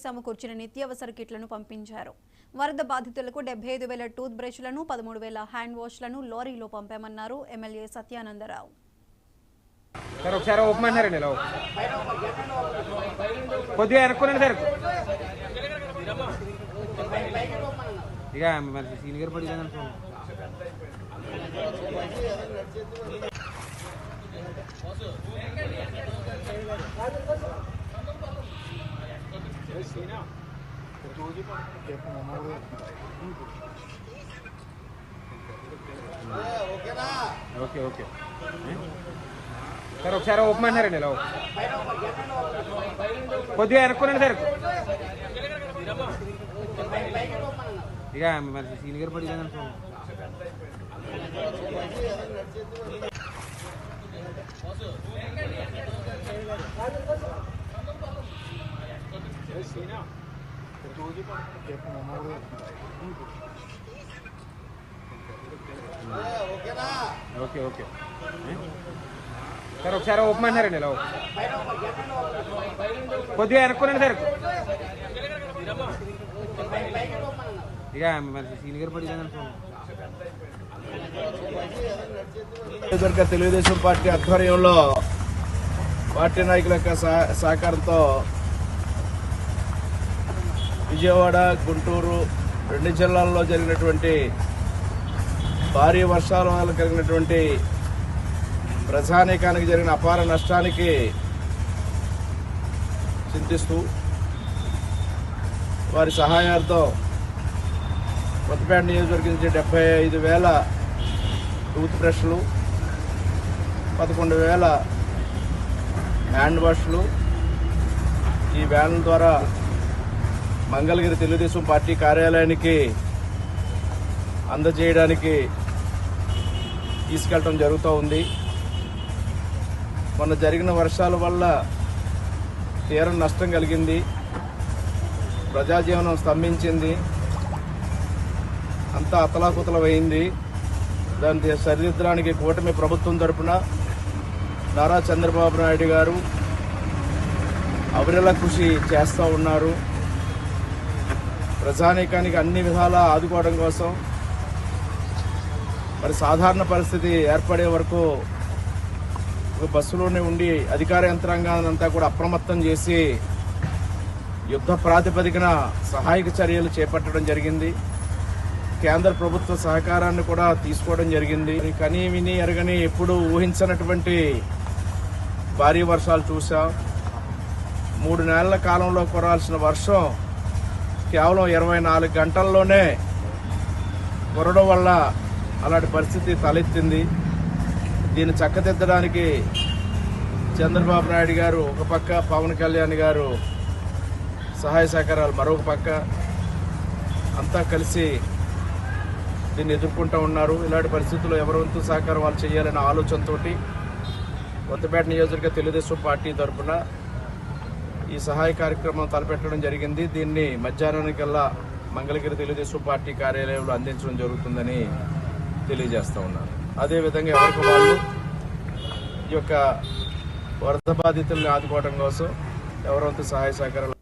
సమకూర్చిన నిత్యావసర కిట్లను పంపించారు. వరద బాధితులకు 75,000 టూత్ బ్రష్లను, 13,000 హ్యాండ్ వాష్లను లారీలో పంపామన్నారు MLA Satyanandarao. Okay okay sir ఒకసారి ఓపెన్ అన్నారండి ఇలా కొద్దిగా వెనక్కునండి సార్ ఇక మరి సీన్ గారు పడి ఓకే ఓకే సార్ ఒకసారి ఓపెన్ అన్నారండి ఇలా కొద్దిగా వెనక్కునండి సార్ ఇక మరి సీన్ గారు పడి తెలుగుదేశం పార్టీ ఆధ్వర్యంలో పార్టీ నాయకుల యొక్క సహకారంతో విజయవాడ, గుంటూరు 2 జిల్లాల్లో జరిగినటువంటి భారీ వర్షాల వల్ల కలిగినటువంటి ప్రజానీకానికి జరిగిన అపార నష్టానికి చింతిస్తూ వారి సహాయార్థం కొత్తపేట నియోజకవర్గం నుంచి 75,000 టూత్ బ్రష్లు, 11,000 హ్యాండ్ వాష్లు ఈ వ్యాన్ల ద్వారా మంగళగిరి తెలుగుదేశం పార్టీ కార్యాలయానికి అందజేయడానికి తీసుకెళ్ళటం జరుగుతూ ఉంది. మొన్న జరిగిన వర్షాల వల్ల తీవ్ర నష్టం కలిగింది, ప్రజాజీవనం స్తంభించింది, అంతా అతలాకుతలమైంది. దాన్ని సరిదిద్దడానికి కూటమి ప్రభుత్వం తరపున నారా చంద్రబాబు నాయుడు గారు అవిరళ కృషి చేస్తూ ఉన్నారు. ప్రజానీకానికి అన్ని విధాలా ఆదుకోవడం కోసం మరి సాధారణ పరిస్థితి ఏర్పడే వరకు ఒక బస్సులోనే ఉండి అధికార యంత్రాంగాన్నంతా కూడా అప్రమత్తం చేసి యుద్ధ ప్రాతిపదికన సహాయక చర్యలు చేపట్టడం జరిగింది. కేంద్ర ప్రభుత్వ సహకారాన్ని కూడా తీసుకోవడం జరిగింది. కనీ విని ఎరగని ఎప్పుడు ఊహించనటువంటి భారీ వర్షాలు చూసాం. 3 నెలల కాలంలో కురాల్సిన వర్షం కేవలం 24 గంటల్లోనే కురవడం వల్ల అలాంటి పరిస్థితి తలెత్తింది. దీన్ని చక్కదిద్దడానికి చంద్రబాబు నాయుడు గారు ఒక పక్క, పవన్ కళ్యాణ్ గారు సహాయ సహకారాలు మరొక పక్క, అంతా కలిసి దీన్ని ఎదుర్కొంటూ ఉన్నారు. ఇలాంటి పరిస్థితుల్లో ఎవరి వంతు సహకారం వాళ్ళు చేయాలనే ఆలోచనతో కొత్తపేట నియోజకవర్గ తెలుగుదేశం పార్టీ తరఫున ఈ సహాయ కార్యక్రమం తలపెట్టడం జరిగింది. దీన్ని మధ్యాహ్నానికల్లా మంగళగిరి తెలుగుదేశం పార్టీ కార్యాలయంలో అందించడం జరుగుతుందని తెలియజేస్తూ ఉన్నారు. అదేవిధంగా ఎవరికి వాళ్ళు ఈ యొక్క వరద బాధితుల్ని ఆదుకోవడం కోసం ఎవరి వంతు సహాయ సహకారాలు